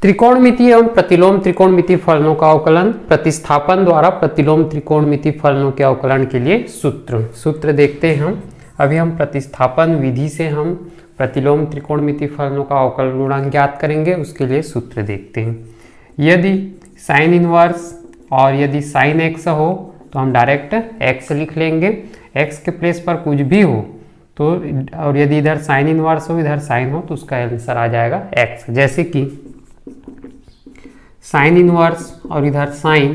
त्रिकोणमिति एवं प्रतिलोम त्रिकोणमिति फलनों का अवकलन प्रतिस्थापन द्वारा प्रतिलोम त्रिकोणमिति फलनों के अवकलन के लिए सूत्र देखते हैं हम। अभी हम प्रतिस्थापन विधि से हम प्रतिलोम त्रिकोणमिति फलनों का अवकलन गुणांक ज्ञात करेंगे, उसके लिए सूत्र देखते हैं। यदि साइन इनवर्स और यदि साइन एक्स हो तो हम डायरेक्ट एक्स लिख लेंगे, एक्स के प्लेस पर कुछ भी हो तो, और यदि इधर साइन इनवर्स हो इधर साइन हो तो उसका आंसर आ जाएगा एक्स। जैसे कि साइन इनवर्स और इधर साइन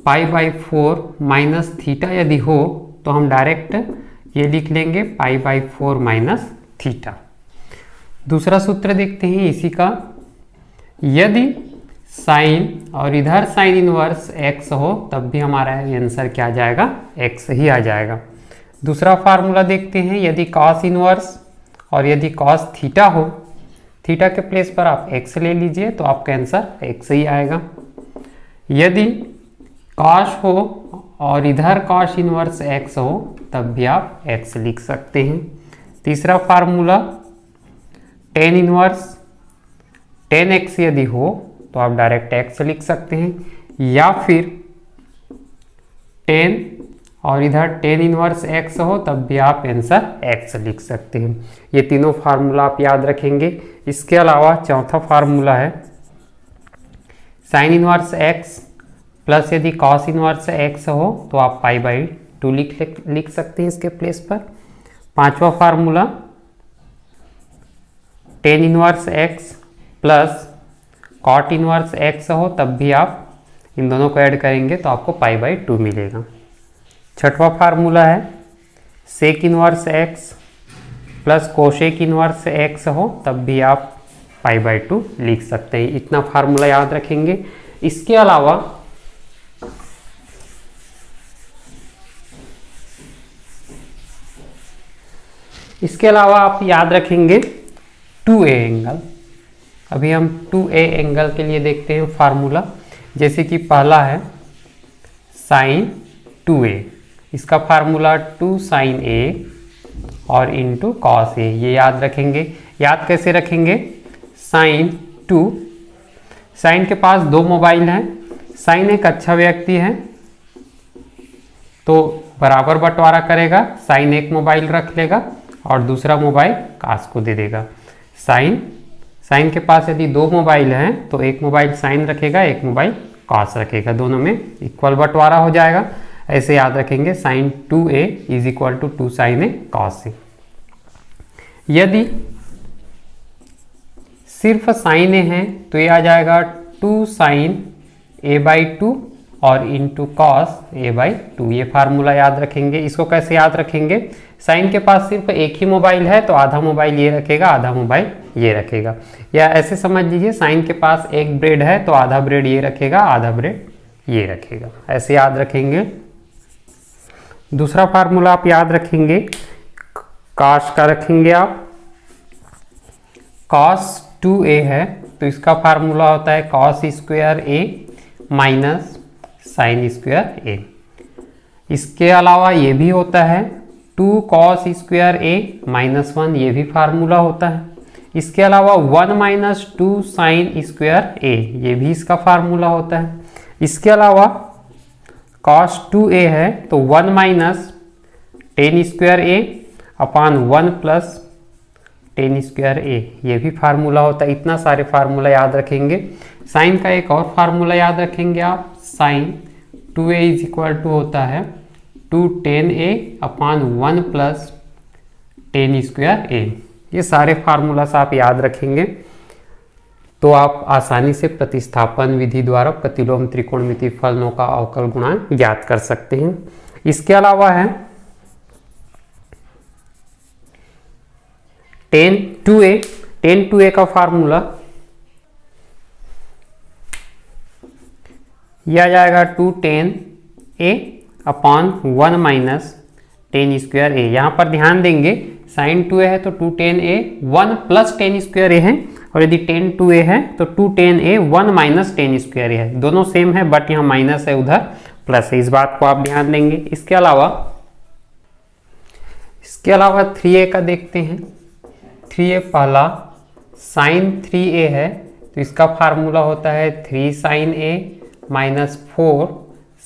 π/4 माइनस थीटा यदि हो तो हम डायरेक्ट ये लिख लेंगे π/4 माइनस थीटा। दूसरा सूत्र देखते हैं इसी का। यदि साइन और इधर साइन इनवर्स x हो तब भी हमारा आंसर क्या आ जाएगा, x ही आ जाएगा। दूसरा फार्मूला देखते हैं। यदि कॉस इनवर्स और यदि कॉस थीटा हो, थीटा के प्लेस पर आप x ले लीजिए तो आपका आंसर x ही आएगा। यदि कॉस हो और इधर कॉस इनवर्स x हो तब भी आप x लिख सकते हैं। तीसरा formula tan inverse tan x यदि हो तो आप डायरेक्ट x लिख सकते हैं, या फिर टेन और इधर टेन इनवर्स x हो तब भी आप आंसर x लिख सकते हैं। ये तीनों फार्मूला आप याद रखेंगे। इसके अलावा चौथा फार्मूला है साइन इनवर्स x प्लस यदि कॉस इनवर्स x हो तो आप π/2 लिख सकते हैं इसके प्लेस पर। पांचवा formula tan inverse x plus cot inverse x हो तब भी आप इन दोनों को ऐड करेंगे तो आपको π/2 मिलेगा। छठवां फार्मूला है sec inverse x plus cosec inverse x हो तब भी आप π/2 लिख सकते हैं। इतना फार्मूला याद रखेंगे। इसके अलावा आप याद रखेंगे 2a एंगल। अभी हम 2a एंगल के लिए देखते हैं फार्मूला। जैसे कि पहला है साइन 2a, इसका फार्मूला 2 sin a और इंटू कॉस a, ये याद रखेंगे। याद कैसे रखेंगे, साइन 2, साइन के पास दो मोबाइल हैं, साइन एक अच्छा व्यक्ति है तो बराबर बंटवारा करेगा, साइन एक मोबाइल रख लेगा और दूसरा मोबाइल कास को दे देगा। साइन के पास यदि दो मोबाइल हैं तो एक मोबाइल साइन रखेगा एक मोबाइल कॉस रखेगा, दोनों में इक्वल बंटवारा हो जाएगा। ऐसे याद रखेंगे sine 2a is equal to 2 sin a cos a। यदि सिर्फ साइन a है तो ये आ जाएगा 2 sin a/2 और इंटू कॉस a/2। ये फार्मूला याद रखेंगे। इसको कैसे याद रखेंगे, साइन के पास सिर्फ एक ही मोबाइल है तो आधा मोबाइल ये रखेगा आधा मोबाइल ये रखेगा, या ऐसे समझ लीजिए साइन के पास एक ब्रेड है तो आधा ब्रेड ये रखेगा आधा ब्रेड ये रखेगा, ऐसे याद रखेंगे। दूसरा फार्मूला आप याद रखेंगे कॉस का रखेंगे आप। कॉस 2a है तो इसका फार्मूला होता है cos square a minus sine square a। इसके अलावा ये भी होता है 2 cos स्क्वायर a माइनस 1, ये भी फार्मूला होता है। इसके अलावा 1 माइनस 2 साइन स्क्वायर a, ये भी इसका फार्मूला होता है। इसके अलावा cos 2a है तो 1 minus tan square a upon 1 plus tan square a, ये भी फार्मूला होता है। इतना सारे फार्मूला याद रखेंगे। साइन का एक और फार्मूला याद रखेंगे आप, sign 2a is equal to होता है 2 tan a upon 1 plus tan square a। ये सारे फार्मूलास आप याद रखेंगे तो आप आसानी से प्रतिस्थापन विधि द्वारा प्रतिलोम त्रिकोणमिति फलनों का अवकल गुणांक ज्ञात कर सकते हैं। इसके अलावा है tan 2a का फार्मूला यह आ जाएगा 2 tan a upon 1 minus tan square a। यहाँ पर ध्यान देंगे साइन 2a है तो 2 tan a 1 plus tan square a है, और यदि tan 2a है तो 2 tan a 1 minus tan square a है। दोनों सेम है बट यहाँ माइनस है उधर प्लस है, इस बात को आप ध्यान देंगे। इसके इसके अलावा 3a का देखते हैं। 3a पहला साइन 3a है, तो इसका फार्मूला होता है 3 sine a minus 4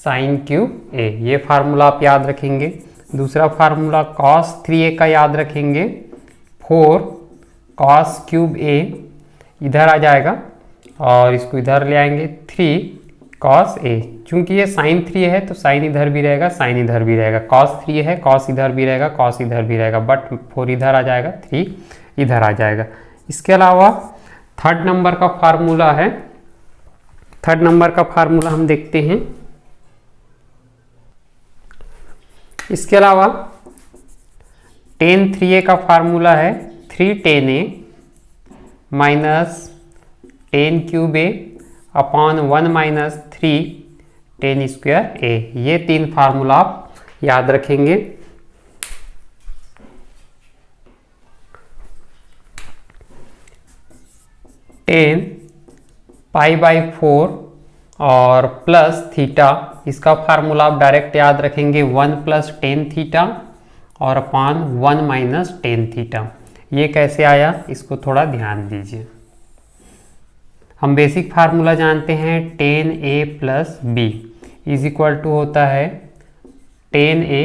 sine cube a। ये फार्मूला आप याद रखेंगे। दूसरा फार्मूला कॉस 3a का याद रखेंगे, 4 कॉस क्यूब a इधर आ जाएगा और इसको इधर ले आएंगे 3 कॉस a। चूंकि ये साइन 3 है तो साइन इधर भी रहेगा, साइन इधर भी रहेगा। कॉस 3 है, कॉस इधर भी रहेगा, कॉस इधर भी रहेगा, बट 4 इधर आ जाएगा, 3 इधर आ जाएगा। इसके अलावा थर्ड नंबर का फार्मूला है। थर्ड नंबर का फार्मूला हम देखते हैं। इसके अलावा tan 3a का फार्मूला है 3 tan a minus tan cube a upon 1 minus 3 tan square a। ये 3 फार्मूला आप याद रखेंगे। tan पाई बाई 4 और प्लस थीटा, इसका फार्मूला आप डायरेक्ट याद रखेंगे 1 प्लस tan थीटा और अपॉन 1 माइनस tan थीटा। ये कैसे आया, इसको थोड़ा ध्यान दीजिए। हम बेसिक फार्मूला जानते हैं tan a plus b is equal to होता है tan a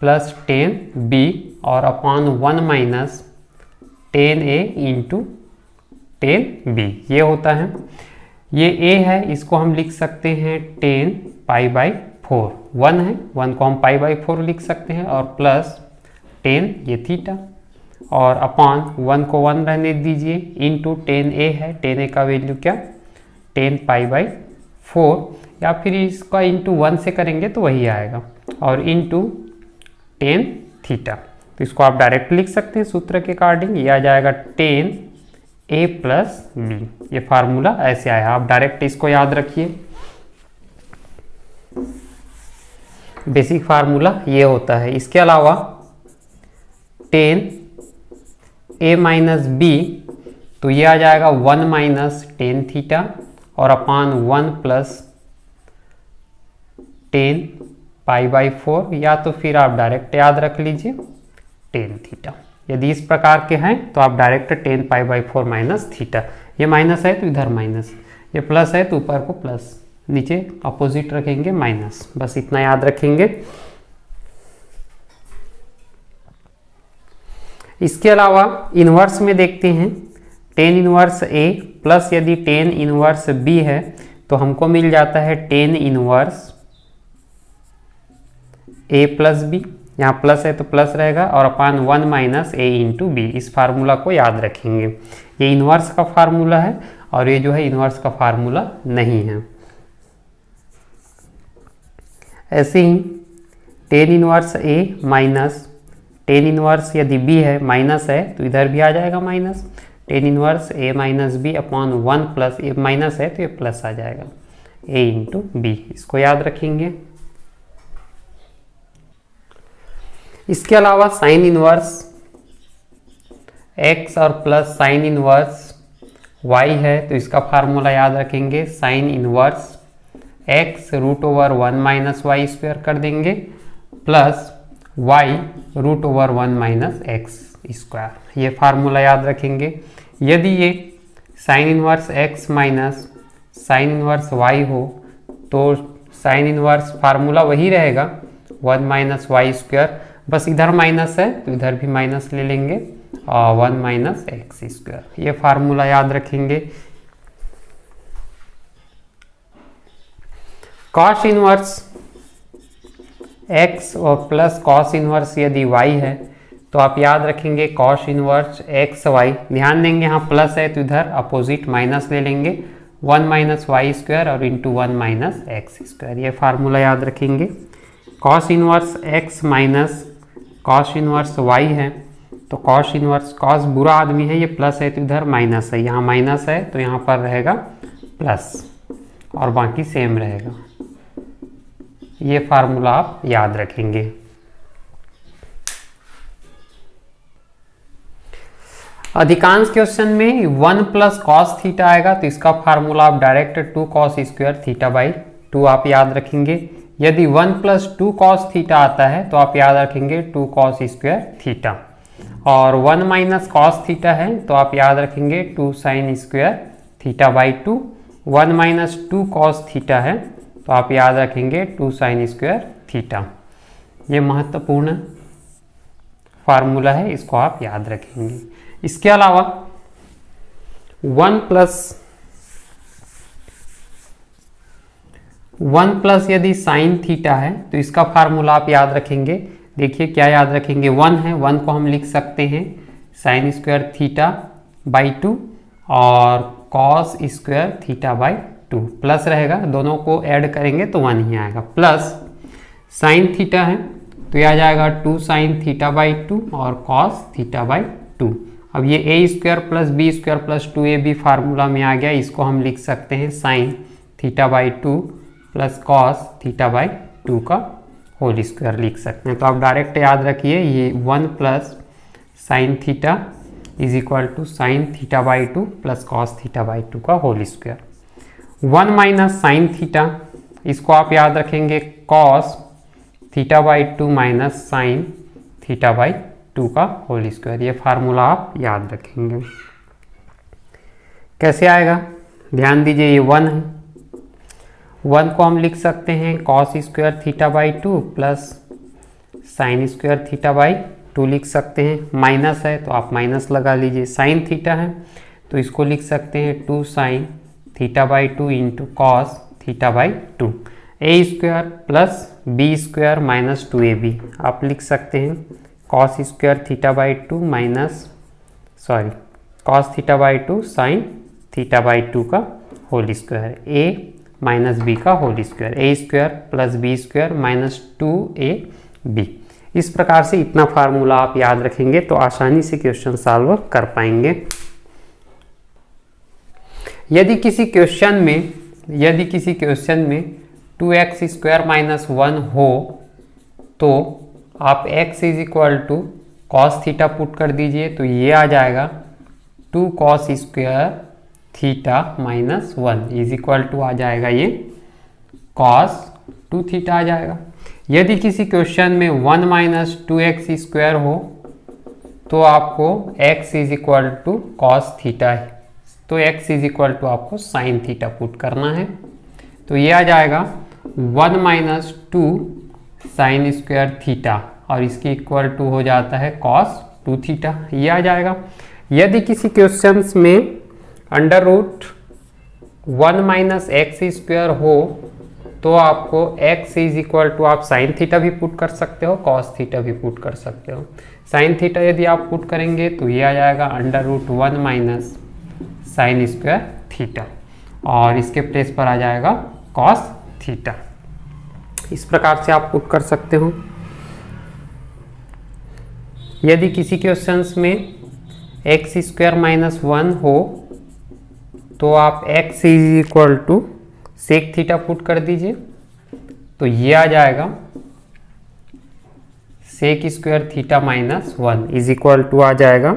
plus tan b और upon 1 minus tan a into tan b। ये होता है, ये a है, इसको हम लिख सकते हैं tan पाई बाई 4। 1 है, 1 को हम पाई बाई 4 लिख सकते हैं और प्लस tan ये थीटा और अपॉन 1 को 1 रहने दीजिए इंटू tan a है। tan a का वैल्यू क्या, tan पाई बाई 4, या फिर इसका इंटू 1 से करेंगे तो वही आएगा, और इंटू tan थीटा। तो इसको आप डायरेक्ट लिख सकते हैं सूत्र के अकॉर्डिंग। ये आ जाएगा tan a प्लस बी। ये फार्मूला ऐसे आया, आप डायरेक्ट इसको याद रखिए। बेसिक फार्मूला ये होता है। इसके अलावा tan a माइनस बी, तो ये आ जाएगा 1 माइनस tan थीटा और अपान 1 प्लस tan पाई बाई 4, या तो फिर आप डायरेक्ट याद रख लीजिए tan थीटा। यदि इस प्रकार के हैं तो आप direct tan pi by 4 minus theta, ये माइनस है तो इधर माइनस, ये प्लस है तो ऊपर को प्लस, नीचे अपोजिट रखेंगे माइनस, बस इतना याद रखेंगे। इसके अलावा इन्वर्स में देखते हैं tan इन्वर्स a प्लस यदि tan इन्वर्स b है तो हमको मिल जाता है tan inverse a plus b। यहाँ प्लस है तो प्लस रहेगा और अपान 1 माइनस a इंटू बी। इस फार्मूला को याद रखेंगे। ये इन्वर्स का फार्मूला है और ये जो है इन्वर्स का फार्मूला नहीं है। ऐसे ही tan inverse a minus tan inverse यदि b है, माइनस है तो इधर भी आ जाएगा minus, tan inverse a minus b upon 1 plus a minus है तो ये प्लस आ जाएगा a इंटू बी। इसको याद रखेंगे। इसके अलावा साइन इन्वर्स x और प्लस साइन इन्वर्स y है तो इसका फार्मूला याद रखेंगे, sine inverse x root over 1 minus y square कर देंगे plus y root over 1 minus x square. ये फार्मूला याद रखेंगे। यदि ये sine inverse x minus sine inverse y हो तो साइन इन्वर्स फार्मूला वही रहेगा 1 माइनस वाई स्क्वायर, बस इधर माइनस है तो इधर भी माइनस ले लेंगे और 1 माइनस एक्स स्क्वायर। ये फार्मूला याद रखेंगे। कॉस इन्वर्स x और प्लस कॉस इन्वर्स यदि y है तो आप याद रखेंगे कॉस इन्वर्स एक्स वाई। ध्यान देंगे यहाँ प्लस है तो इधर अपोजिट माइनस ले लेंगे, 1 माइनस वाई स्क्वायर और इंटू 1 माइनस एक्स स्क्वायर। ये फार्मूला याद रखेंगे। Cos inverse x minus cos inverse y है तो कॉस इन्वर्स, कॉस बुरा आदमी है, ये प्लस है तो इधर माइनस है, यहाँ माइनस है तो यहाँ पर रहेगा प्लस और बाकी सेम रहेगा। ये फार्मूला आप याद रखेंगे। अधिकांश क्वेश्चन में 1 प्लस कॉस थीटा आएगा तो इसका फार्मूला आप direct 2 cos square theta by 2 आप याद रखेंगे। यदि 1 प्लस 2 कॉस थीटा आता है तो आप याद रखेंगे 2 कॉस स्क्वायर थीटा, और 1 माइनस कॉस थीटा है तो आप याद रखेंगे 2 sine square theta by 2। 1 minus 2 cos theta है तो आप याद रखेंगे 2 साइन स्क्वायर थीटा। ये महत्वपूर्ण फार्मूला है, इसको आप याद रखेंगे। इसके अलावा 1 प्लस यदि साइन थीटा है तो इसका फार्मूला आप याद रखेंगे। देखिए क्या याद रखेंगे, 1 है, 1 को हम लिख सकते हैं साइन स्क्वायर थीटा बाई 2 और cos square theta by 2, plus रहेगा, दोनों को ऐड करेंगे तो 1 ही आएगा। प्लस साइन थीटा है तो यह आ जाएगा 2 साइन थीटा बाई 2 और कॉस थीटा बाई 2। अब ये A square plus B square plus 2ab formula में आ गया, इसको हम लिख सकते हैं sine theta by 2 plus cos theta by 2 का होल स्क्वायर लिख सकते हैं। तो आप डायरेक्ट याद रखिए ये 1 plus sine theta is equal to sine theta by 2 plus cos theta by 2 का whole square. 1 minus sine theta, इसको आप याद रखेंगे cos theta by 2 minus sine theta by 2 का होल स्क्वायर। ये फार्मूला आप याद रखेंगे। कैसे आएगा, ध्यान दीजिए, ये 1 है, 1 को हम लिख सकते हैं cos square theta by 2 plus sign square theta by 2 लिख सकते हैं। माइनस है तो आप माइनस लगा लीजिए। साइन थीटा है तो इसको लिख सकते हैं 2 sine theta by 2 into cos theta by 2। A square plus B square minus 2ab आप लिख सकते हैं cos square theta by 2 cos theta by 2 sine theta by 2 का whole square, A minus B का whole square, A square plus B square minus 2ab। इस प्रकार से इतना फार्मूला आप याद रखेंगे तो आसानी से क्वेश्चन सॉल्व कर पाएंगे। यदि किसी क्वेश्चन में 2x स्क्वायर माइनस 1 हो तो आप x is equal to cos theta put कर दीजिए, तो ये आ जाएगा 2 cos square theta minus 1 is equal to आ जाएगा ये कॉस 2 थीटा आ जाएगा। यदि किसी क्वेश्चन में 1 माइनस 2x स्क्वायर हो तो आपको x is equal to cos theta है, तो x इज इक्वल टू आपको साइन थीटा पुट करना है, तो ये आ जाएगा 1 माइनस 2 साइन स्क्वायर थीटा और इसकी इक्वल टू हो जाता है कॉस 2 थीटा, ये आ जाएगा। यदि किसी क्वेश्चंस में under root 1 minus x square हो तो आपको x इज इक्वल टू आप साइन थीटा भी पुट कर सकते हो, कॉस थीटा भी पुट कर सकते हो। साइन थीटा यदि आप पुट करेंगे तो ये आ जाएगा under root 1 minus sine square theta और इसके प्लेस पर आ जाएगा कॉस थीटा। इस प्रकार से आप पुट कर सकते हो। यदि किसी क्वेश्चंस में एक्स स्क्वायर माइनस 1 हो तो आप x is equal to sec theta put कर दीजिए, तो ये आ जाएगा sec square theta minus 1 is equal to आ जाएगा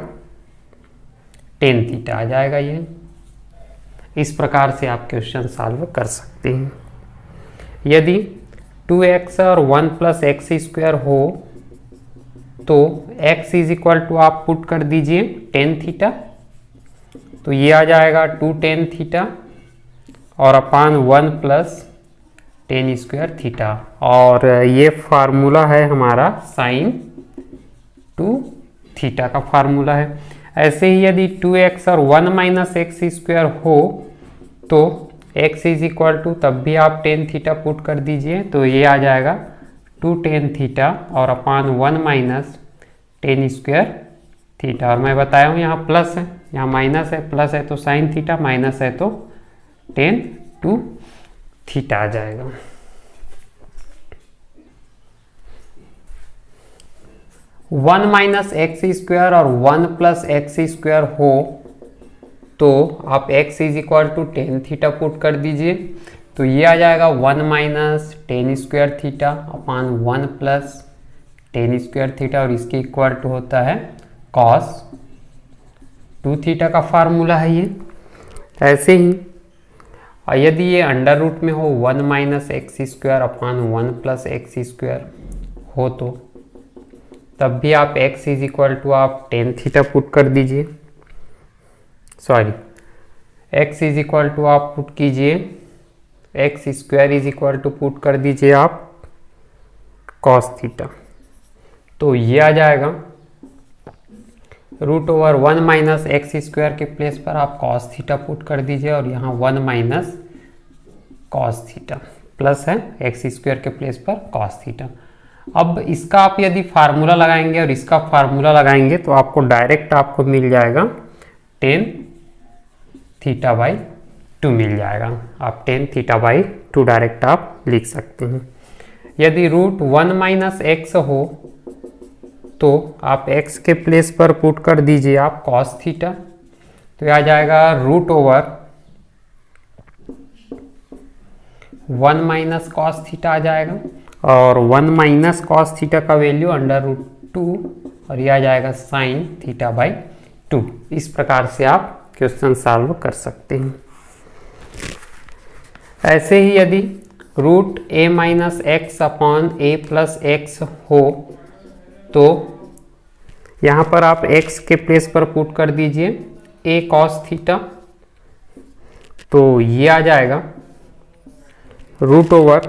टेन थीटा आ जाएगा ये। इस प्रकार से आप क्वेश्चन सॉल्व कर सकते हैं। यदि 2x और 1 प्लस एक्स स्क्वायर हो तो x इज इक्वल टू आप पुट कर दीजिए टेन थीटा, तो ये आ जाएगा 2 टेन थीटा और अपान 1 प्लस टेन स्क्वायर थीटा और ये फार्मूला है हमारा साइन 2 थीटा का फार्मूला है। ऐसे ही यदि 2x और 1 माइनस एक्स स्क्वायर हो तो x इज इक्वल टू तब भी आप टेन थीटा पुट कर दीजिए, तो ये आ जाएगा 2 टेन थीटा और अपान 1 माइनस टेन स्क्वायर थीटा। और मैं बताया हूँ यहाँ प्लस है, यहाँ माइनस है, प्लस है तो साइन थीटा, माइनस है तो टेन 2 थीटा आ जाएगा। वन माइनस एक्स स्क्वायर और 1 प्लस एक्स स्क्वायर हो तो आप x is equal to tan theta put कर दीजिए, तो ये आ जाएगा 1 minus tan square theta upon 1 plus tan square theta और इसके इक्वल टू होता है कॉस 2 थीटा का फार्मूला है ये। ऐसे ही और यदि ये अंडर रूट में हो 1 minus x square upon 1 plus x square हो तो तब भी आप x इज इक्वल टू आप टेन थीटा पुट कर दीजिए, sorry x is equal to आप पुट कीजिए x square is equal to put कर दीजिए आप कॉस थीटा। तो ये आ जाएगा root over 1 minus x square के प्लेस पर आप कॉस थीटा पुट कर दीजिए और यहाँ 1 माइनस कॉस थीटा प्लस है एक्स स्क्वायर के प्लेस पर कॉस थीटा। अब इसका आप यदि फार्मूला लगाएंगे और इसका फार्मूला लगाएंगे तो आपको डायरेक्ट आपको मिल जाएगा टेन थीटा बाई 2 मिल जाएगा। आप टेन थीटा बाई 2 डायरेक्ट आप लिख सकते हैं। यदि रूट 1 माइनस एक्स हो तो आप x के प्लेस पर पुट कर दीजिए आप cos थीटा, तो आ जाएगा root over 1 minus cos theta आ जाएगा और 1 माइनस कॉस थीटा का वैल्यू अंडर रूट 2 और यह आ जाएगा साइन थीटा बाई 2। इस प्रकार से आप क्वेश्चन सॉल्व कर सकते हैं। ऐसे ही यदि root a minus x upon a plus x हो तो यहाँ पर आप x के प्लेस पर पुट कर दीजिए a cos थीटा, तो ये आ जाएगा root over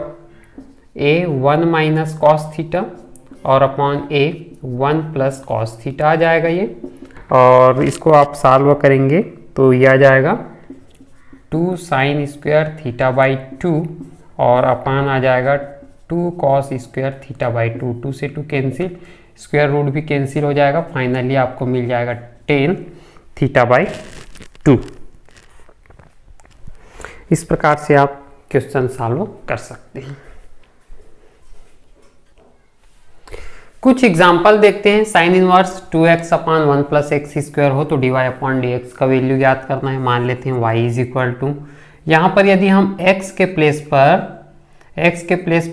a 1 minus cos theta और upon a 1 plus cos theta आ जाएगा ये, और इसको आप सॉल्व करेंगे तो ये आ जाएगा 2 साइन स्क्वायर थीटा बाई 2 और अपान आ जाएगा 2 कॉस स्क्वायर थीटा बाई 2। 2 से 2 कैंसिल, स्क्वायर रूट भी कैंसिल हो जाएगा, फाइनली आपको मिल जाएगा टेन थीटा बाई 2। इस प्रकार से आप क्वेश्चन सॉल्व कर सकते हैं। कुछ एग्जाम्पल देखते हैं। Sine inverse 2x upon 1 plus x square हो तो dy अपॉन dx का वैल्यू याद करना है। मान लेते हैं y इज इक्वल टू, यहाँ पर यदि हम x के प्लेस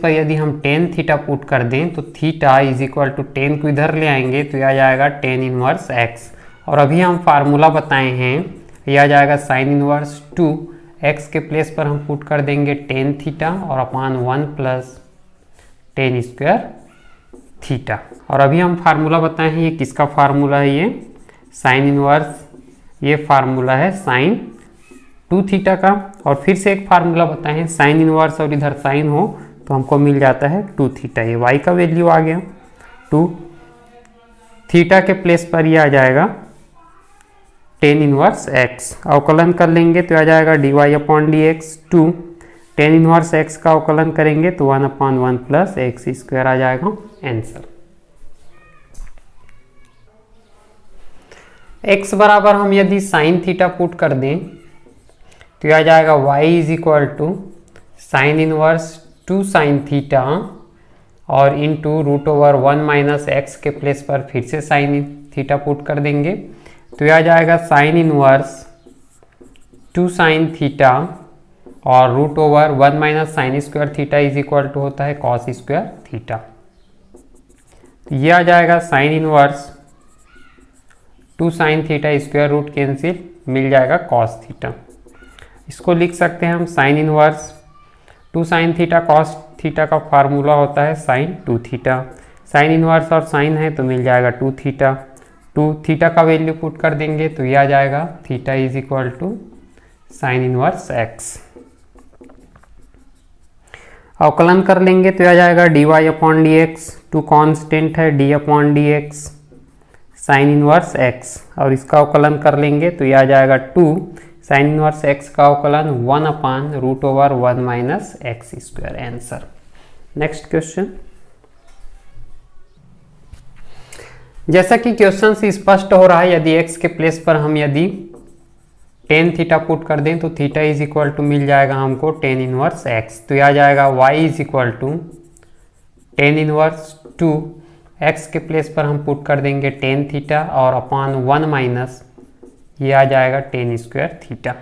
पर यदि हम टेन थीटा पुट कर दें तो theta is equal to tan को इधर ले आएंगे तो यह आ जाएगा टेन इनवर्स x, और अभी हम फार्मूला बताए हैं यह आ जाएगा साइन इनवर्स 2 x के प्लेस पर हम पुट कर देंगे टेन थीटा और upon 1 plus tan square theta. और अभी हम फार्मूला बताए हैं, ये किसका फार्मूला है, ये साइन इनवर्स, ये फार्मूला है साइन 2 थीटा का। और फिर से एक फार्मूला बताए हैं साइन इनवर्स और इधर साइन हो तो हमको मिल जाता है 2 थीटा। ये y का वैल्यू आ गया 2 थीटा के प्लेस पर ये आ जाएगा टेन इनवर्स x। अवकलन कर लेंगे तो आ जाएगा dy upon d x 2, tan inverse x का अवकलन करेंगे तो 1 अपॉन 1 प्लस एक्स स्क्वायर आ जाएगा आंसर। x बराबर हम यदि साइन थीटा पुट कर दें तो यह आ जाएगा y is equal to sine inverse 2 sine theta और into root over 1 minus x के प्लेस पर फिर से साइन थीटा पुट कर देंगे तो यह आ जाएगा साइन इनवर्स 2 साइन थीटा और root over 1 minus sine square theta is equal to होता है कॉस स्क्वायर थीटा। तो ये आ जाएगा sine inverse 2 sine theta square root cancel, मिल जाएगा कॉस थीटा। इसको लिख सकते हैं हम sine inverse 2 sine theta cos theta का फार्मूला होता है साइन 2 थीटा। साइन इनवर्स और साइन है तो मिल जाएगा 2 थीटा। 2 थीटा का वैल्यू पुट कर देंगे तो ये आ जाएगा theta is equal to sine inverse x. अवकलन कर लेंगे तो आ जाएगा dy upon d x, 2 constant है, d upon d x sine inverse x, और इसका अवकलन कर लेंगे तो यह आ जाएगा 2 साइन इनवर्स x का अवकलन 1 upon root over 1 minus x square answer. Next question. जैसा कि क्वेश्चन से स्पष्ट हो रहा है, यदि x के प्लेस पर हम यदि टेन थीटा पुट कर दें तो थीटा इज इक्वल टू मिल जाएगा हमको टेन इनवर्स x, तो यह आ जाएगा y is equal to tan inverse 2 x के प्लेस पर हम पुट कर देंगे टेन थीटा और अपॉन 1 माइनस ये आ जाएगा tan square theta.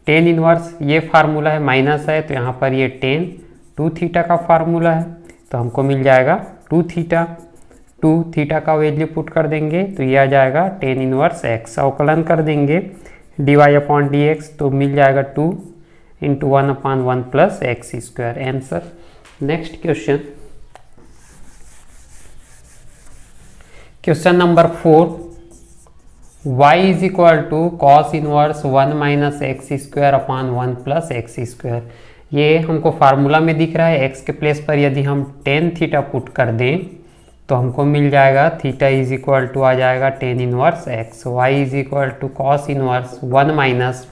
Tan inverse ये फार्मूला है, माइनस है तो यहाँ पर ये टेन 2 थीटा का फार्मूला है तो हमको मिल जाएगा 2 थीटा। 2 थीटा का वैल्यू पुट कर देंगे तो ये आ जाएगा टेन इनवर्स x। अवकलन कर देंगे dy अपॉन डी एक्स तो मिल जाएगा 2 into 1/1 plus x square. Answer. Next question, question number 4, y is equal to cos inverse 1 minus x square upon 1 plus x square. ये हमको फार्मूला में दिख रहा है। x के प्लेस पर यदि हम टेन थीटा पुट कर दें तो हमको मिल जाएगा थीटा इज इक्वल टू आ जाएगा tan inverse x। y is equal to cos inverse 1 minus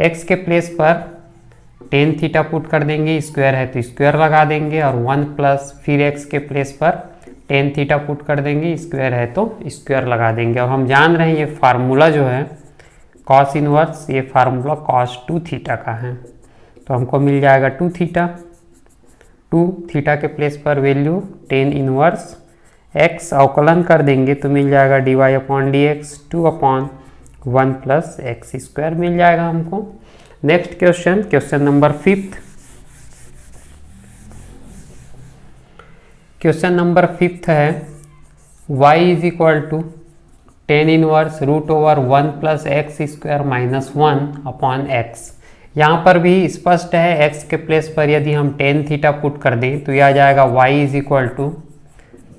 x के प्लेस पर टेन थीटा पुट कर देंगे, स्क्वायर है तो स्क्वायर लगा देंगे, और 1 प्लस फिर x के प्लेस पर टेन थीटा पुट कर देंगे, स्क्वायर है तो स्क्वायर लगा देंगे। और हम जान रहे हैं ये फार्मूला जो है कॉस इनवर्स, ये फार्मूला कॉस 2 थीटा का है, तो हमको मिल जाएगा 2 थीटा। 2 थीटा के प्लेस पर वैल्यू टेन इनवर्स x अवकलन कर देंगे तो मिल जाएगा dy upon d x 2/1 plus x square मिल जाएगा हमको। Next question, question number 5। Question number 5 है y is equal to tan inverse root over 1 plus x square minus 1 upon x. यहाँ पर भी स्पष्ट है x के प्लेस पर यदि हम टेन थीटा पुट कर दें तो यह आ जाएगा y is equal to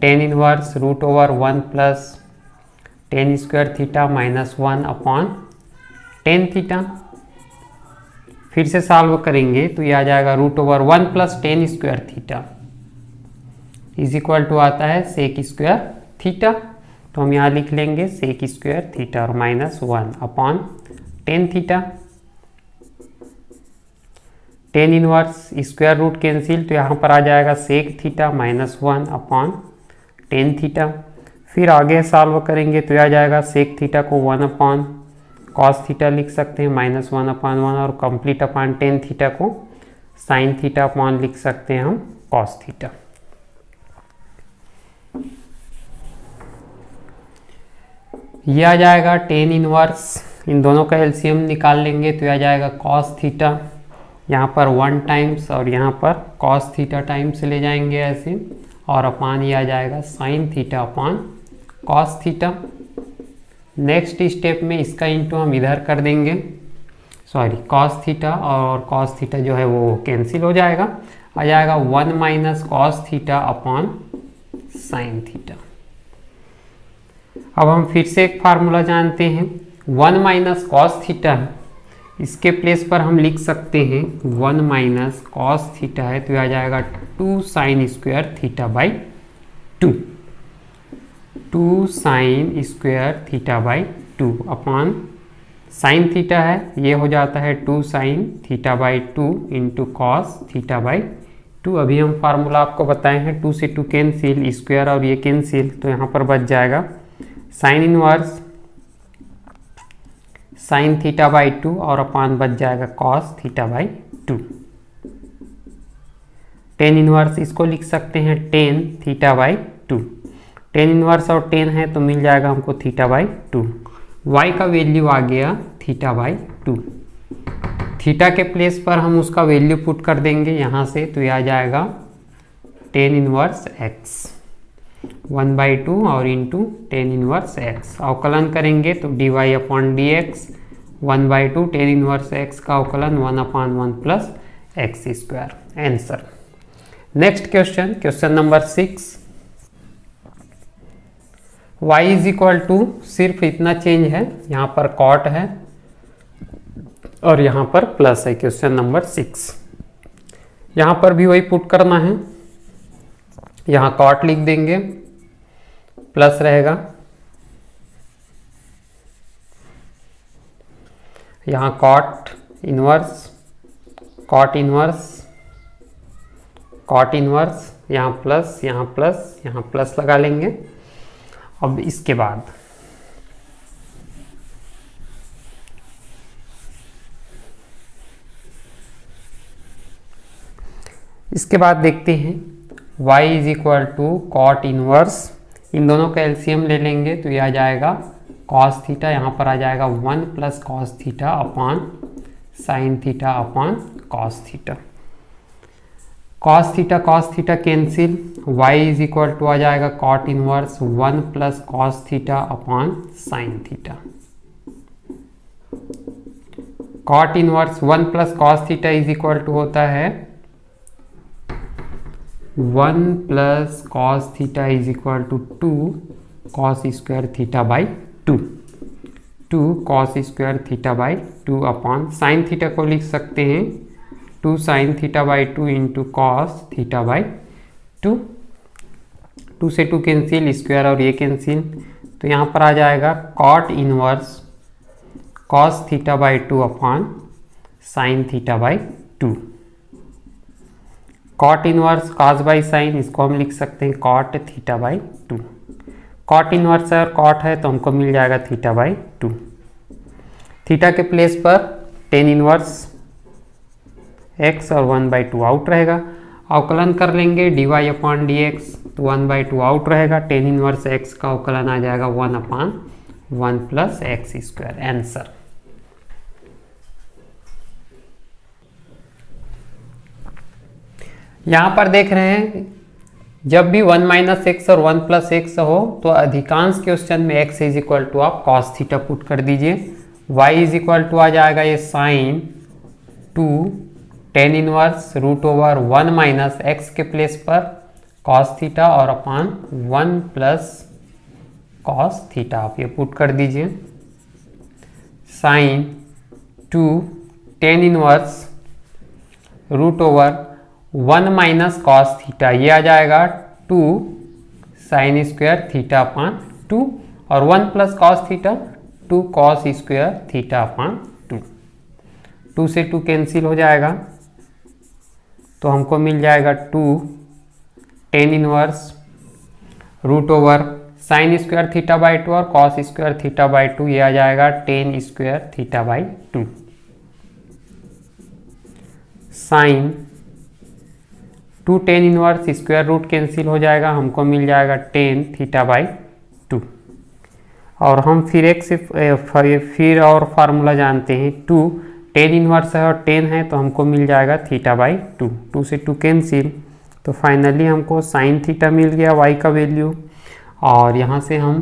tan inverse root over 1 plus tan square theta minus 1 upon tan theta. फिर से सॉल्व करेंगे तो यह आ जाएगा root over 1 plus tan square theta is equal to आता है सेक स्क्वायर थीटा, तो हम यहाँ लिख लेंगे सेक स्क्वायर थीटा और minus 1 upon tan theta. Tan inverse square root cancel तो यहाँ पर आ जाएगा sec theta minus 1 upon tan theta. फिर आगे सॉल्व करेंगे तो यह आ जाएगा सेक थीटा को 1 अपॉन कॉस थीटा लिख सकते हैं माइनस 1 अपॉन 1, और कंप्लीट अपॉन टेन थीटा को साइन थीटा अपॉन लिख सकते हैं हम कॉस थीटा। यह आ जाएगा टेन इनवर्स, इन दोनों का एलसीएम निकाल लेंगे तो यह आ जाएगा कॉस थीटा, यहाँ पर 1 टाइम्स और यहाँ पर कॉस थीटा टाइम्स ले जाएंगे ऐसे, और अपान ये आ जाएगा sign theta upon cos theta. Next step में इसका इंटू हम इधर कर देंगे, सॉरी कॉस थीटा और कॉस थीटा जो है वो कैंसिल हो जाएगा, आ जाएगा 1 minus cos theta upon sine theta. अब हम फिर से एक फार्मूला जानते हैं, 1 माइनस कॉस थीटा है, इसके प्लेस पर हम लिख सकते हैं 1 माइनस कॉस थीटा है तो यह आ जाएगा 2 sine square theta by 2, 2 sine square theta by 2 upon sine theta है, ये हो जाता है 2 sine theta by 2 into cos theta by 2। अभी हम फार्मूला आपको बताए हैं 2 से 2 कैंसिल, स्क्वायर और ये कैंसिल, तो यहाँ पर बच जाएगा sine inverse sine theta by 2 और अपान बच जाएगा cos theta by 2। Tan inverse इसको लिख सकते हैं tan theta by 2, tan inverse और टेन है तो मिल जाएगा हमको थीटा बाई 2। y का वैल्यू आ गया थीटा बाई 2। थीटा के प्लेस पर हम उसका वैल्यू पुट कर देंगे यहाँ से, तो यह आ जाएगा टेन इनवर्स x 1/2 और इंटू टेन इनवर्स x। अवकलन करेंगे तो dy upon d x 1/2 tan inverse x का अवकलन 1/1 plus x square. Answer. Next question, question number 6। y is equal to, सिर्फ इतना चेंज है, यहाँ पर कॉट है और यहाँ पर प्लस है। क्वेश्चन नंबर 6, यहाँ पर भी वही पुट करना है, यहाँ कॉट लिख देंगे, प्लस रहेगा, यहाँ cot inverse, cot inverse, cot inverse, यहाँ प्लस, यहाँ प्लस, यहाँ प्लस लगा लेंगे। अब इसके बाद देखते हैं y is equal to cot inverse, इन दोनों का एलसीएम ले लेंगे तो यह आ जाएगा कॉस थीटा, यहाँ पर आ जाएगा 1 plus cos theta upon sine theta upon cos theta. Cos theta cancel, y is equal to आ जाएगा cot inverse 1 plus cos theta upon sine theta. Cot inverse 1 plus cos theta is equal to होता है 1 plus cos theta is equal to 2 cos square theta by 2 cos square theta by 2 upon sine theta को लिख सकते हैं 2 sine theta by 2 into cos theta by 2। 2 से 2 cancel, square और ये cancel, तो यहाँ पर आ जाएगा cot inverse cos theta by 2 upon sine theta by 2। Cot inverse cos by sine, इसको हम लिख सकते हैं cot theta by 2। Cot inverse है और कॉट है तो हमको मिल जाएगा थीटा बाई 2। थीटा के प्लेस पर टेन इनवर्स x और 1/2 आउट रहेगा। अवकलन कर लेंगे dy अपॉन डी एक्स, तो 1/2 आउट रहेगा। टेन इनवर्स x का अवकलन आ जाएगा 1/1 प्लस एक्स स्क्वायर। आंसर। यहाँ पर देख रहे हैं जब भी 1 माइनस एक्स और 1 प्लस एक्स हो तो अधिकांश क्वेश्चन में x इज इक्वल टू आप कॉस थीटा पुट कर दीजिए, y इज इक्वल टू आ जाएगा ये sine 2 tan inverse root over 1 minus x के प्लेस पर कॉस थीटा और अपॉन 1 प्लस कॉस थीटा, आप ये पुट कर दीजिए। Sine 2 tan inverse root over 1 minus cos theta, ये आ जाएगा 2 साइन स्क्वायर थीटा अपॉन 2 और 1 plus cos theta 2 cos square theta upon 2। 2 से 2 कैंसिल हो जाएगा तो हमको मिल जाएगा 2 tan inverse root over sine square theta by 2 और कॉस स्क्वायर थीटा बाई 2, ये आ जाएगा tan square theta by 2। Sine 2 tan inverse square root cancel हो जाएगा, हमको मिल जाएगा टेन थीटा बाई 2। और हम फिर एक से फिर और फार्मूला जानते हैं 2 टेन इनवर्स है और 10 है तो हमको मिल जाएगा थीटा बाई 2। 2 से 2 कैंसिल, तो फाइनली हमको साइन थीटा मिल गया y का वैल्यू, और यहाँ से हम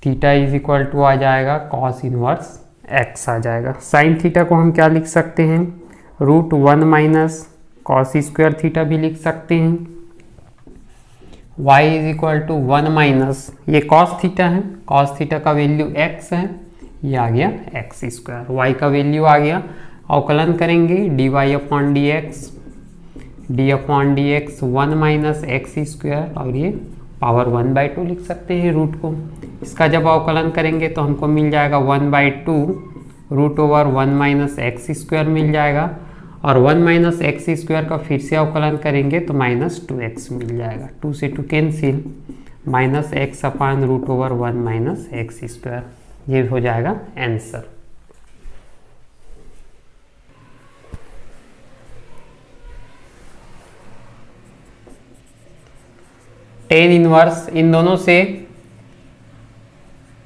थीटा इज इक्वल टू आ जाएगा कॉस इनवर्स x आ जाएगा। साइन थीटा को हम क्या लिख सकते हैं, root 1 minus cos square theta भी लिख सकते हैं। y is equal to 1 minus ये कॉस थीटा है, कॉस थीटा का वैल्यू x है, ये आ गया एक्स स्क्वायर, वाई का वैल्यू आ गया। अवकलन करेंगे d y upon d x, d upon d x 1 minus x square और ये पावर 1/2 लिख सकते हैं रूट को। इसका जब अवकलन करेंगे तो हमको मिल जाएगा 1/2 root over 1 minus x square मिल जाएगा, और 1 माइनस एक्स स्क्वायर का फिर से अवकलन करेंगे तो -2x मिल जाएगा। 2 से 2 cancel, minus x upon root over 1 minus x square, ये हो जाएगा आंसर। टेन इनवर्स, इन दोनों से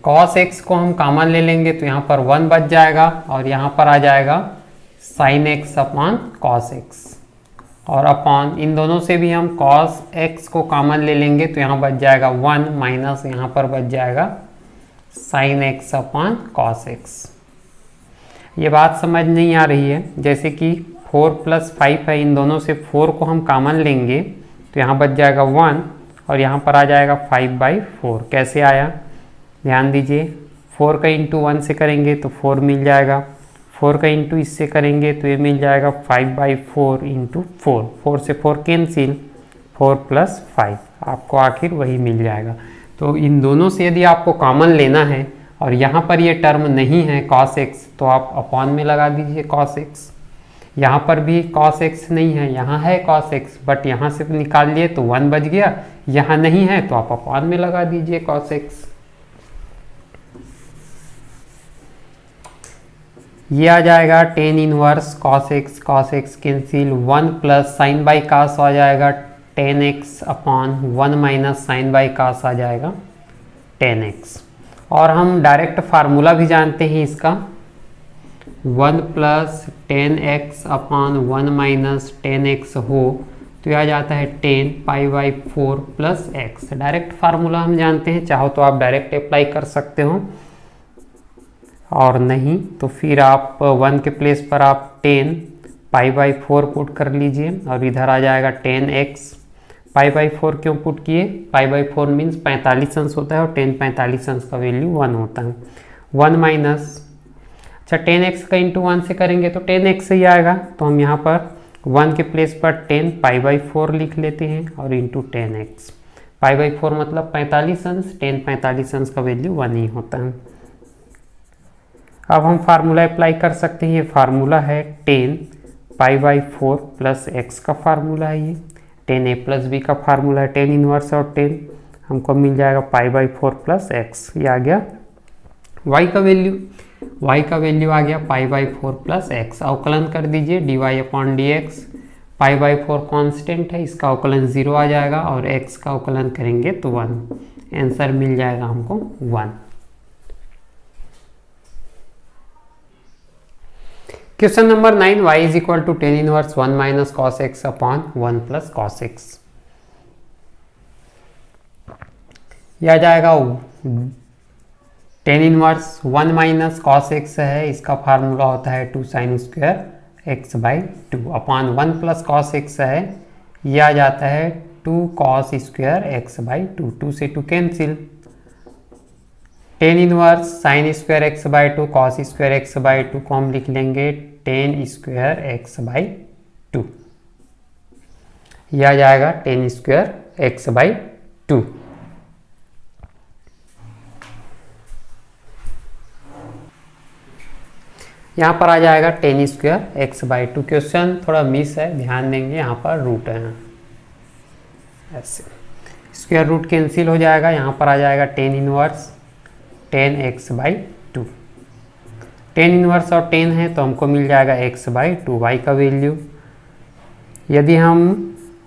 cos x को हम कॉमन ले लेंगे तो यहाँ पर 1 बच जाएगा और यहाँ पर आ जाएगा sin x upon cos x, और अपॉन इन दोनों से भी हम cos x को कॉमन ले लेंगे तो यहाँ बच जाएगा 1 माइनस यहाँ पर बच जाएगा sin x upon cos x। ये बात समझ नहीं आ रही है, जैसे कि 4 प्लस 5 है, इन दोनों से 4 को हम कॉमन लेंगे तो यहाँ बच जाएगा 1 और यहाँ पर आ जाएगा 5/4। कैसे आया ध्यान दीजिए, 4 का इंटू 1 से करेंगे तो 4 मिल जाएगा, 4 का इंटू इससे करेंगे तो ये मिल जाएगा 5/4 इंटू 4, 4 से 4 कैंसिल, 4 प्लस 5 आपको आखिर वही मिल जाएगा। तो इन दोनों से यदि आपको कॉमन लेना है और यहाँ पर ये टर्म नहीं है cos x तो आप अपॉन में लगा दीजिए cos x। यहाँ पर भी cos x नहीं है, यहाँ है cos x, बट यहाँ से निकाल लिए तो 1 बच गया, यहाँ नहीं है तो आप अपॉन में लगा दीजिए cos x। ये आ जाएगा tan inverse cos x cancel, 1 plus sine by cos आ जाएगा 10x अपॉन 1 माइनस साइन बाई कास आ जाएगा 10x। और हम डायरेक्ट फार्मूला भी जानते हैं इसका, 1 प्लस 10x अपॉन 1 माइनस 10x हो तो यह आ जाता है 10π/4 प्लस x। डायरेक्ट फार्मूला हम जानते हैं, चाहो तो आप डायरेक्ट अप्लाई कर सकते हो। और नहीं तो फिर आप 1 के प्लेस पर आप 10 π/4 पुट कर लीजिए और इधर आ जाएगा 10x। π/4 क्यों पुट किए? π/4 मीन्स 45 अंश होता है और 10 45 अंश का वैल्यू 1 होता है। 1 माइनस, अच्छा 10x का इंटू 1 से करेंगे तो 10x ही आएगा, तो हम यहाँ पर 1 के प्लेस पर 10 π/4 लिख लेते हैं और इंटू 10x। π/4 मतलब 45 अंश, 10 45 अंश का वैल्यू 1 ही होता है। अब हम फार्मूला अप्लाई कर सकते हैं। ये फार्मूला है 10 π/4 प्लस x का फार्मूला है, ये 10a प्लस b का फार्मूला है, 10 इनवर्स और 10 हमको मिल जाएगा π/4 प्लस x। ये आ गया y का वैल्यू, y का वैल्यू आ गया π/4 प्लस x। अवकलन कर दीजिए dy/dx। π/4 कांस्टेंट है, इसका अवकलन 0 आ जाएगा और x का अवकलन करेंगे तो 1। आंसर मिल जाएगा हमको 1। Question number 9, y is equal to 10 इनवर्स 1 minus cos x upon 1 plus cos x. यह आ जाएगा 10 इनवर्स 1 माइनस कॉस एक्स है, इसका फार्मूला होता है 2 sine square x/2 upon 1 plus cos x है, यह आ जाता है 2 कॉस स्क्वायर x/2। 2 से 2 cancel, 10 inverse sine square x/2 cos square x/2 को हम लिख लेंगे 10 स्क्वायर x/2। यह आ जाएगा 10 स्क्वायर x/2। यहाँ पर आ जाएगा 10 स्क्वायर x/2। क्वेश्चन थोड़ा मिस है, ध्यान देंगे, यहाँ पर रूट है, ऐसे स्क्वायर रूट कैंसिल हो जाएगा। यहाँ पर आ जाएगा 10 इनवर्स 10x/2। 10 इनवर्स और 10 है तो हमको मिल जाएगा x/2। y का वैल्यू यदि हम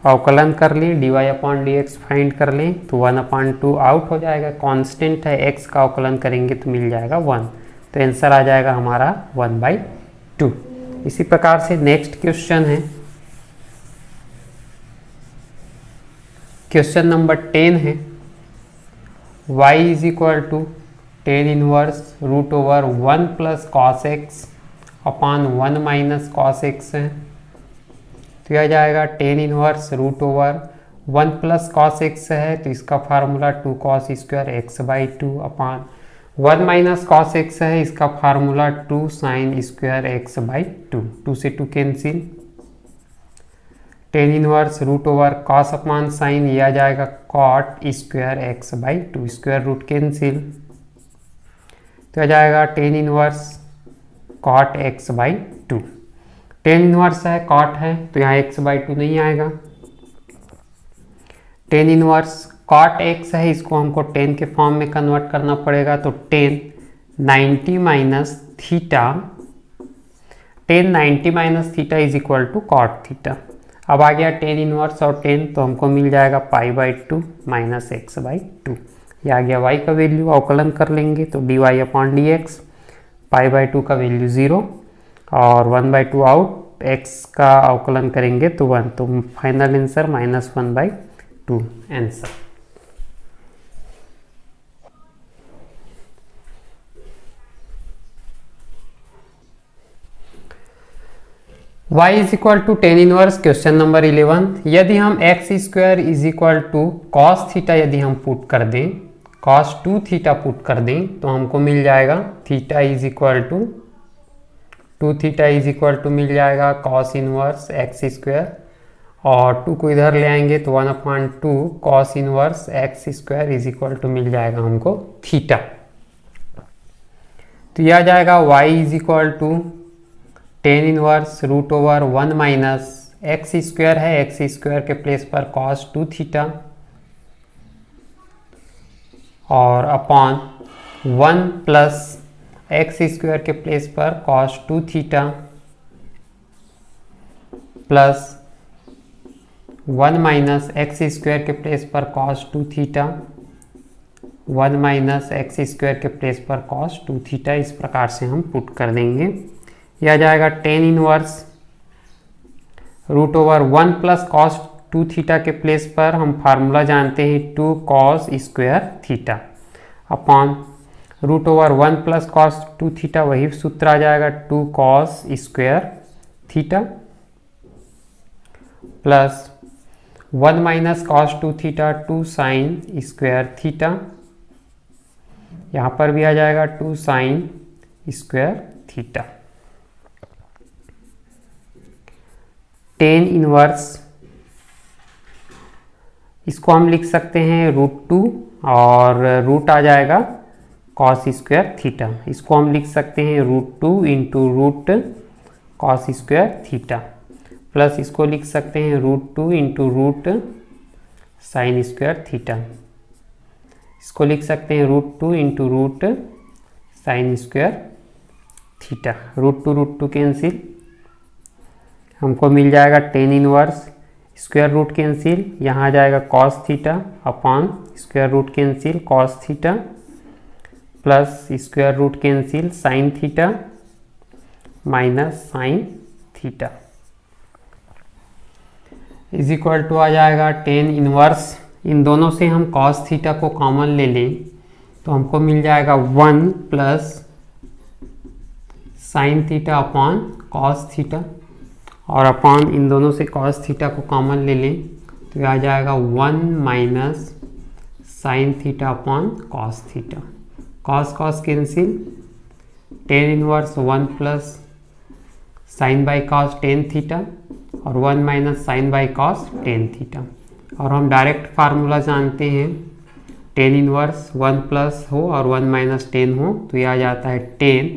अवकलन कर लें dy/dx फाइंड कर लें तो 1/2 आउट हो जाएगा, कांस्टेंट है, x का अवकलन करेंगे तो मिल जाएगा 1, तो आंसर आ जाएगा हमारा 1/2। इसी प्रकार से नेक्स्ट क्वेश्चन है, क्वेश्चन नंबर 10 है, y is equal to 10 inverse root over 1 plus cos x upon 1 minus cos x है, तो यह जाएगा 10 inverse root over 1 plus cos x है, तो इसका formula 2 cos square x/2 upon 1 minus cos x है, इसका फार्मूला 2 साइन स्क्वायर x/2। 2 से 2 cancel, 10 inverse root over cos upon sine, यह आ जाएगा cot square x/2। Square root cancel, तो आ जाएगा 10 इनवर्स कॉट x/2। 10 इनवर्स है, कॉट है, तो यहाँ x/2 नहीं आएगा। 10 इनवर्स कॉट x है, इसको हमको 10 के फॉर्म में कन्वर्ट करना पड़ेगा, तो 10 90 minus theta, 10 90 minus theta is equal to cot theta. अब आ गया 10 इनवर्स और 10, तो हमको मिल जाएगा π/2 माइनस x/2। यह आ गया y का वैल्यू, अवकलन कर लेंगे तो dy/dx, π/2 का वैल्यू 0 और 1/2 आउट, x का अवकलन करेंगे तो 1, तो final answer -1/2 answer. y is equal to 10 inverse, question number 11, यदि हम x square is equal to cos theta यदि हम पुट कर दें, cos 2 थीटा पुट कर दें, तो हमको मिल जाएगा theta is equal to 2 theta is equal to मिल जाएगा cos इनवर्स x स्क्वायर, और 2 को इधर ले आएंगे तो 1/2 cos inverse x square is equal to मिल जाएगा हमको थीटा। तो यह आ जाएगा y is equal to 10 inverse root over 1 minus x square है, एक्स स्क्वायर के प्लेस पर cos 2 थीटा और अपॉन 1 प्लस एक्स स्क्वायर के प्लेस पर cos 2 theta plus 1 minus x square के प्लेस पर cos 2 theta, 1 minus x square के place पर cos 2 थीटा, इस प्रकार से हम पुट कर देंगे। यह आ जाएगा 10 inverse root over 1 plus cos 2 theta के प्लेस पर हम फार्मूला जानते हैं 2 cos square theta upon root over 1 plus cos 2 theta, वही सूत्र आ जाएगा 2 cos square theta plus 1 minus cos 2 theta 2 sine square theta, यहाँ पर भी आ जाएगा 2 sine square theta. Tan inverse इसको हम लिख सकते हैं √2 और रूट आ जाएगा कॉस स्क्वायर थीटा। इसको हम लिख सकते हैं √2 into root cos square theta plus इसको लिख सकते हैं √2 into root sine square theta. इसको लिख सकते हैं √2 into root sine square theta. √2 cancel, हमको मिल जाएगा tan inverse, square root cancel, यहाँ आ जाएगा cos theta upon square root cancel cos theta plus square root cancel sine theta minus sine theta is equal to आ जाएगा tan inverse. इन दोनों से हम कॉस थीटा को कॉमन ले लें तो हमको मिल जाएगा 1 plus sine theta upon cos theta, और अपॉन इन दोनों से कॉस थीटा को कॉमन ले लें तो आ जाएगा 1 minus sine theta upon cos theta. Cos cos cancel, tan inverse 1 plus sine by cos tan theta और 1 minus sine by cos tan theta. और हम डायरेक्ट फार्मूला जानते हैं, टेन इनवर्स 1 प्लस हो और 1 माइनस टेन हो तो यह आ जाता है 10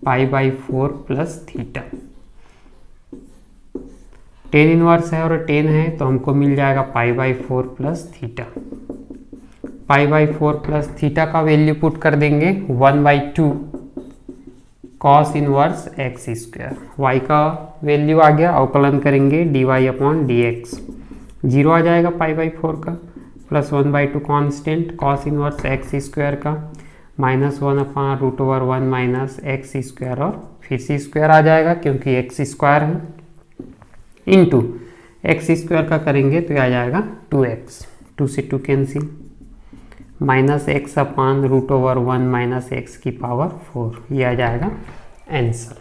pi by 4 plus theta. Tan inverse है और 10 है तो हमको मिल जाएगा pi by 4 plus theta. Pi by 4 plus theta का वैल्यू पुट कर देंगे 1/2 cos inverse x square. Y का वैल्यू आ गया, अवकलन करेंगे dy अपॉन dx, 0 आ जाएगा पाई बाई 4 का plus 1/2 constant cos inverse x square का minus 1 upon √1 minus x square, और फिर से स्क्वायर आ जाएगा क्योंकि एक्स स्क्वायर है, इंटू एक्स स्क्वायर का करेंगे तो यह आ जाएगा 2x, 2 से 2 cancel, minus x upon √1 minus x की पावर 4, यह आ जाएगा आंसर।